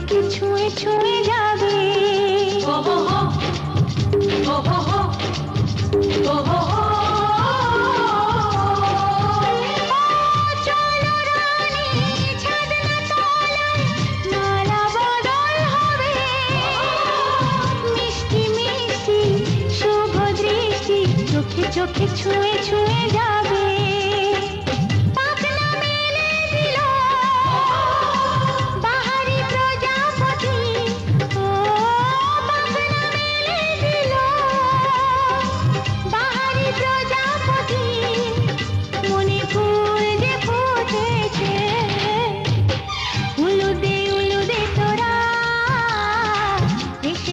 তোকে ছুঁয়ে ছুঁয়ে যাবে। ও হো হো, ও হো হো, ও হো হো। চলো রানী ছাদনা তলায়, মালা বদল হবে। মিষ্টি মিষ্টি শুভ দৃষ্টি চোখে চোখে ছুঁয়ে ছুঁয়ে যাবে।